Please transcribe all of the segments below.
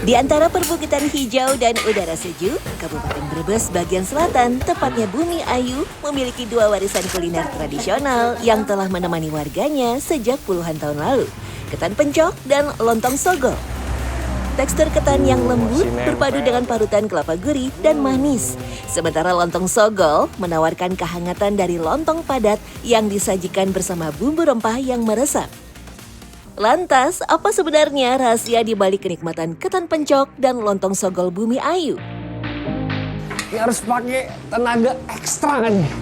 Di antara perbukitan hijau dan udara sejuk, Kabupaten Brebes bagian selatan, tepatnya Bumi Ayu, memiliki dua warisan kuliner tradisional yang telah menemani warganya sejak puluhan tahun lalu, ketan pencok dan lontong sogol. Tekstur ketan yang lembut berpadu dengan parutan kelapa gurih dan manis. Sementara lontong sogol menawarkan kehangatan dari lontong padat yang disajikan bersama bumbu rempah yang meresap. Lantas, apa sebenarnya rahasia di balik kenikmatan ketan pencok dan lontong sogol Bumi Ayu? Ini harus pakai tenaga ekstra kan nih.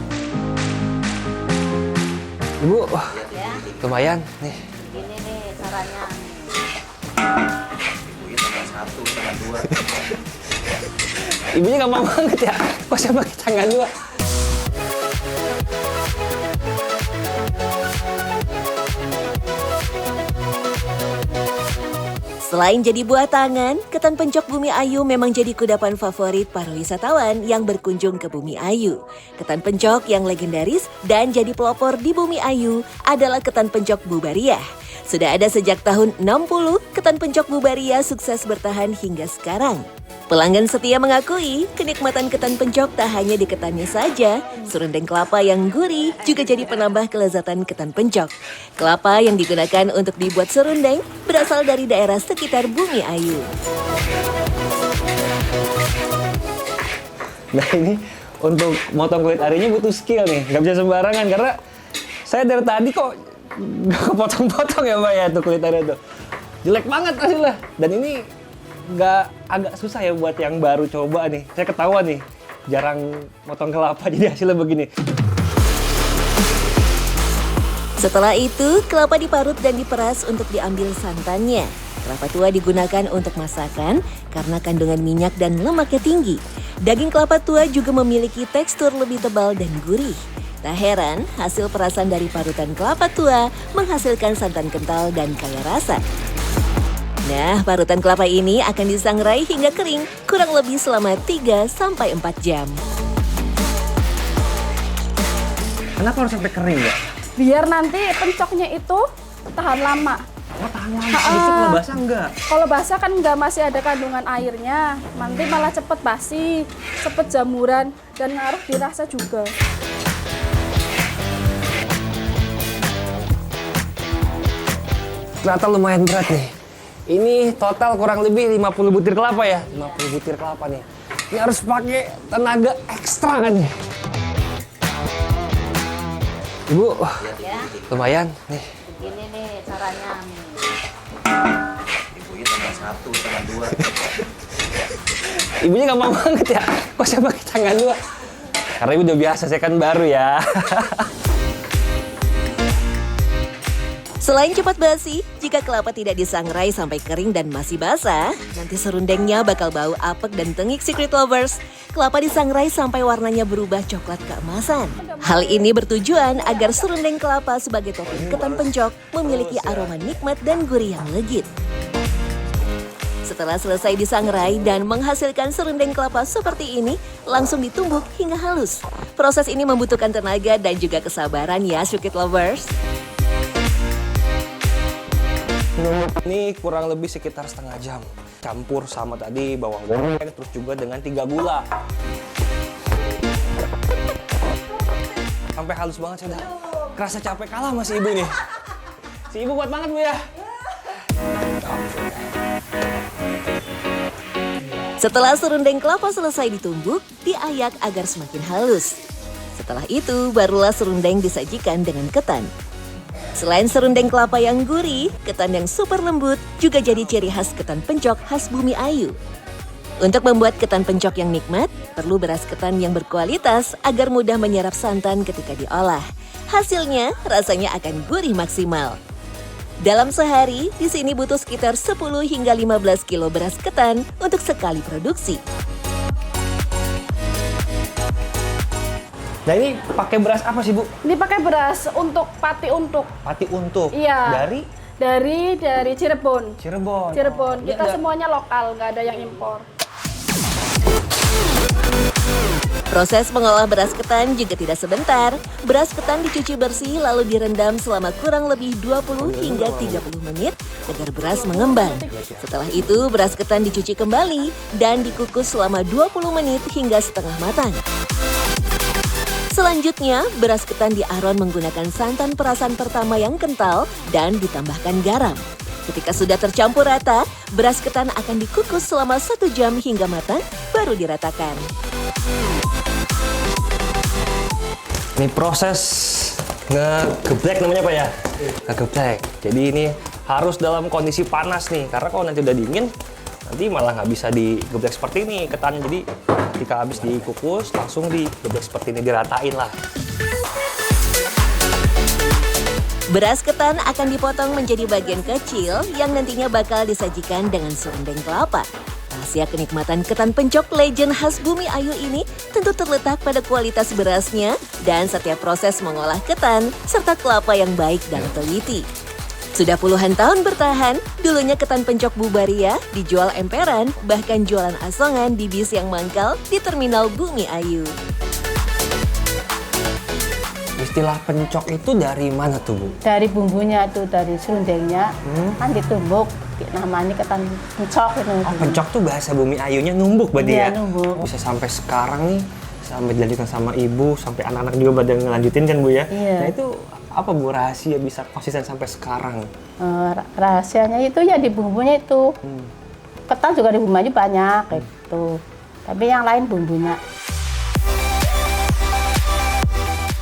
Ibu, lumayan nih. Ini nih caranya. Ibunya gampang banget ya. Kok saya pakai tangan dua? Selain jadi buah tangan, ketan pencok Bumi Ayu memang jadi kudapan favorit para wisatawan yang berkunjung ke Bumi Ayu. Ketan pencok yang legendaris dan jadi pelopor di Bumi Ayu adalah ketan pencok Bubariah. Sudah ada sejak tahun 60, ketan pencok Bubariah sukses bertahan hingga sekarang. Pelanggan setia mengakui kenikmatan ketan pencok tak hanya di ketannya saja, serundeng kelapa yang gurih juga jadi penambah kelezatan ketan pencok. Kelapa yang digunakan untuk dibuat serundeng berasal dari daerah sekitar Bumi Ayu. Nah ini untuk motong kulit arinya butuh skill nih, nggak bisa sembarangan karena saya dari tadi kok nggak kepotong-potong ya Mbak ya tuh kulit ari tuh. Jelek banget hasilnya. Dan ini agak susah ya buat yang baru coba nih. Saya ketahuan nih, jarang motong kelapa jadi hasilnya begini. Setelah itu, kelapa diparut dan diperas untuk diambil santannya. Kelapa tua digunakan untuk masakan karena kandungan minyak dan lemaknya tinggi. Daging kelapa tua juga memiliki tekstur lebih tebal dan gurih. Tak heran, hasil perasan dari parutan kelapa tua menghasilkan santan kental dan kaya rasa. Nah, parutan kelapa ini akan disangrai hingga kering, kurang lebih selama 3-4 jam. Kenapa harus sampai kering ya? Biar nanti pencoknya itu tahan lama. Oh tahan lama, sedikit kalau basah enggak? Kalau basah kan nggak, masih ada kandungan airnya. Nanti malah cepet basi, cepet jamuran, dan ngaruh di rasa juga. Ternyata lumayan berat nih. Ini total kurang lebih 50 butir kelapa ya. 50 butir kelapa nih. Ini harus pakai tenaga ekstra kan nih. Ibu, lumayan nih. Begini nih caranya. Ibunya tambah 1, tambah 2. Ibunya gampang banget ya. Kok saya pakai tangan dua? Karena ibu udah biasa, saya kan baru ya. Selain cepat basi, jika kelapa tidak disangrai sampai kering dan masih basah, nanti serundengnya bakal bau apek dan tengik secret lovers. Kelapa disangrai sampai warnanya berubah coklat keemasan. Hal ini bertujuan agar serundeng kelapa sebagai topping ketan pencok memiliki aroma nikmat dan gurih yang legit. Setelah selesai disangrai dan menghasilkan serundeng kelapa seperti ini, langsung ditumbuk hingga halus. Proses ini membutuhkan tenaga dan juga kesabaran ya, secret lovers. Ini kurang lebih sekitar setengah jam. Campur sama tadi bawang goreng, terus juga dengan 3 gula. Sampai halus banget, saya udah kerasa capek kalah sama si ibu nih. Si ibu kuat banget Bu ya. Setelah serundeng kelapa selesai ditumbuk, diayak agar semakin halus. Setelah itu, barulah serundeng disajikan dengan ketan. Selain serundeng kelapa yang gurih, ketan yang super lembut juga jadi ciri khas ketan pencok khas Bumi Ayu. Untuk membuat ketan pencok yang nikmat, perlu beras ketan yang berkualitas agar mudah menyerap santan ketika diolah. Hasilnya, rasanya akan gurih maksimal. Dalam sehari, di sini butuh sekitar 10 hingga 15 kilo beras ketan untuk sekali produksi. Nah ini pakai beras apa sih Bu? Ini pakai beras untuk pati untuk. Pati untuk. Iya. Dari Cirebon. Cirebon. Cirebon. Oh, Kita iya, semuanya lokal, nggak ada yang impor. Proses mengolah beras ketan juga tidak sebentar. Beras ketan dicuci bersih lalu direndam selama kurang lebih 20 hingga 30 menit agar beras mengembang. Setelah itu beras ketan dicuci kembali dan dikukus selama 20 menit hingga setengah matang. Selanjutnya, beras ketan diaron menggunakan santan perasan pertama yang kental dan ditambahkan garam. Ketika sudah tercampur rata, beras ketan akan dikukus selama 1 jam hingga matang, baru diratakan. Ini proses ngegeblek namanya Pak ya? Ngegeblek. Jadi ini harus dalam kondisi panas nih, karena kalau nanti udah dingin, nanti malah nggak bisa digeblek seperti ini ketannya. Jadi ketika habis dikukus, langsung digeblek seperti ini, diratain lah. Beras ketan akan dipotong menjadi bagian kecil yang nantinya bakal disajikan dengan serundeng kelapa. Rahasia kenikmatan ketan pencok legend khas Bumi Ayu ini tentu terletak pada kualitas berasnya dan setiap proses mengolah ketan serta kelapa yang baik dan teliti. Sudah puluhan tahun bertahan, dulunya ketan pencok Bubaria dijual emperan, bahkan jualan asongan di bis yang mangkal di terminal Bumi Ayu. Istilah pencok itu dari mana tuh Bu? Dari bumbunya itu, dari serundengnya, kan ditumbuk, namanya ketan pencok itu. Oh, pencok tuh bahasa Bumi Ayunya numbuk berarti Iya, ya? numbuk. Bisa sampai sekarang nih, sampai dilanjutkan sama ibu, sampai anak-anak juga pada ngelanjutin kan Bu ya? Iya. Nah itu apa Bu rahasia bisa konsisten sampai sekarang? Rahasianya itu ya di bumbunya itu. Ketan juga di bumbunya banyak gitu. Tapi yang lain bumbunya.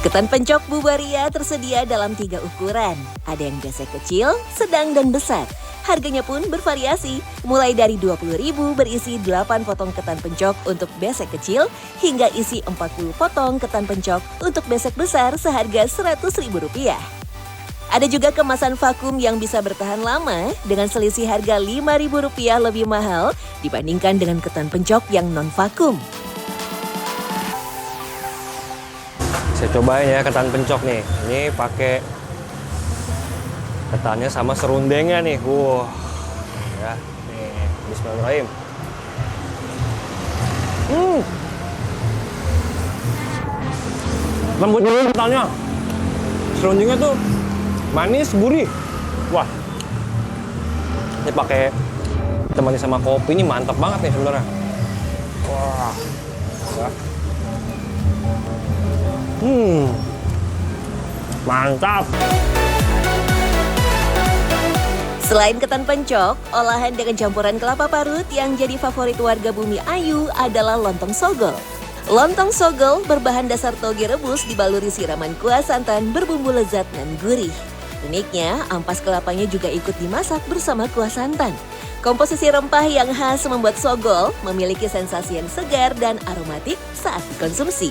Ketan pencok Bubaria tersedia dalam 3 ukuran. Ada yang besek kecil, sedang, dan besar. Harganya pun bervariasi, mulai dari Rp20.000 berisi 8 potong ketan pencok untuk besek kecil, hingga isi 40 potong ketan pencok untuk besek besar seharga Rp100.000. Ada juga kemasan vakum yang bisa bertahan lama dengan selisih harga Rp5.000 lebih mahal dibandingkan dengan ketan pencok yang non-vakum. Saya cobain ya ketan pencok nih. Ini pakai ketannya sama serundengnya nih. Wah. Ya, nih. Bismillahirrahmanirrahim. Lembut banget ketannya. Serundengnya tuh manis, gurih. Wah. Ini pakai temani sama kopi ini mantap banget nih sebenarnya. Wah. Ya. Mantap. Selain ketan pencok, olahan dengan campuran kelapa parut yang jadi favorit warga Bumi Ayu adalah lontong sogol. Lontong sogol berbahan dasar toge rebus dibaluri siraman kuah santan berbumbu lezat dan gurih. Uniknya, ampas kelapanya juga ikut dimasak bersama kuah santan. Komposisi rempah yang khas membuat sogol memiliki sensasi yang segar dan aromatik saat dikonsumsi.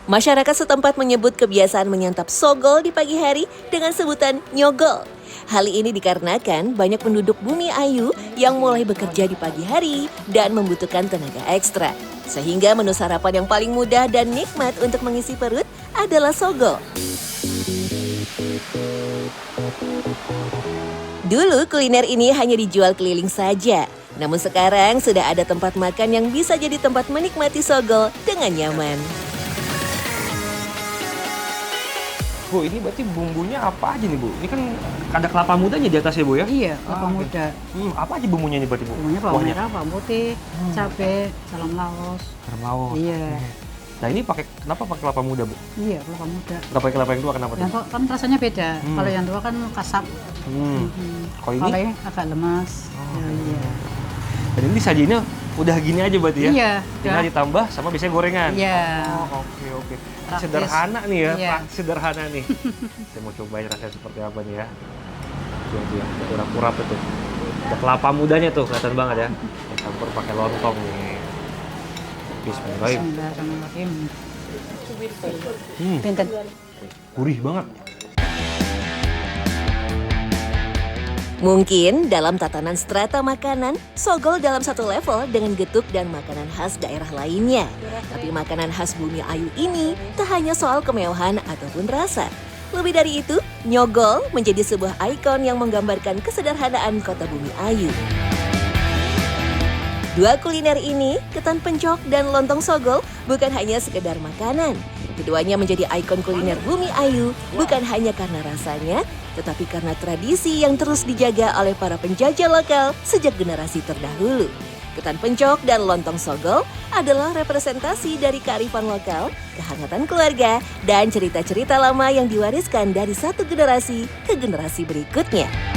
Masyarakat setempat menyebut kebiasaan menyantap sogol di pagi hari dengan sebutan nyogol. Hal ini dikarenakan banyak penduduk Bumi Ayu yang mulai bekerja di pagi hari dan membutuhkan tenaga ekstra. Sehingga menu sarapan yang paling mudah dan nikmat untuk mengisi perut adalah sogol. Dulu kuliner ini hanya dijual keliling saja. Namun sekarang sudah ada tempat makan yang bisa jadi tempat menikmati sogol dengan nyaman. Bu, ini berarti bumbunya apa aja nih Bu? Ini kan ada kelapa mudanya di atasnya Bu ya? Iya, kelapa muda. Apa aja bumbunya ini berarti Bu? Bumbunya bawang merah, bawang putih, cabai, salam laos. Garam laos. Iya. Nah ini kenapa pakai kelapa muda Bu? Iya, kelapa muda. Nggak pakai kelapa yang tua kenapa Yang tuh? tua kan rasanya beda. Kalau yang tua kan kasar. Kalau ini? Kalau yang agak lemas. Ya, iya. Dan ini disajiinnya udah gini aja berarti ya? Iya. Tinggal udah. ditambah sama biasanya gorengan? Iya. Oh, oke. Praktis. Sederhana nih ya, Iya. sederhana nih. Saya mau cobain rasanya seperti apa nih ya. Tuh ya, urap-urap itu. Ada kelapa mudanya tuh, kelihatan banget ya. Campur pakai lontong nih. Bismillahirrahmanirrahim. Bismillahirrahmanirrahim. Pinten. Gurih banget. Mungkin dalam tatanan strata makanan, sogol dalam satu level dengan getuk dan makanan khas daerah lainnya. Tapi makanan khas Bumi Ayu ini tak hanya soal kemewahan ataupun rasa. Lebih dari itu, nyogol menjadi sebuah ikon yang menggambarkan kesederhanaan kota Bumi Ayu. Dua kuliner ini, ketan pencok dan lontong sogol, bukan hanya sekedar makanan. Keduanya menjadi ikon kuliner Bumi Ayu, bukan hanya karena rasanya, tetapi karena tradisi yang terus dijaga oleh para penjajah lokal sejak generasi terdahulu. Ketan pencok dan lontong sogol adalah representasi dari kearifan lokal, kehangatan keluarga, dan cerita-cerita lama yang diwariskan dari satu generasi ke generasi berikutnya.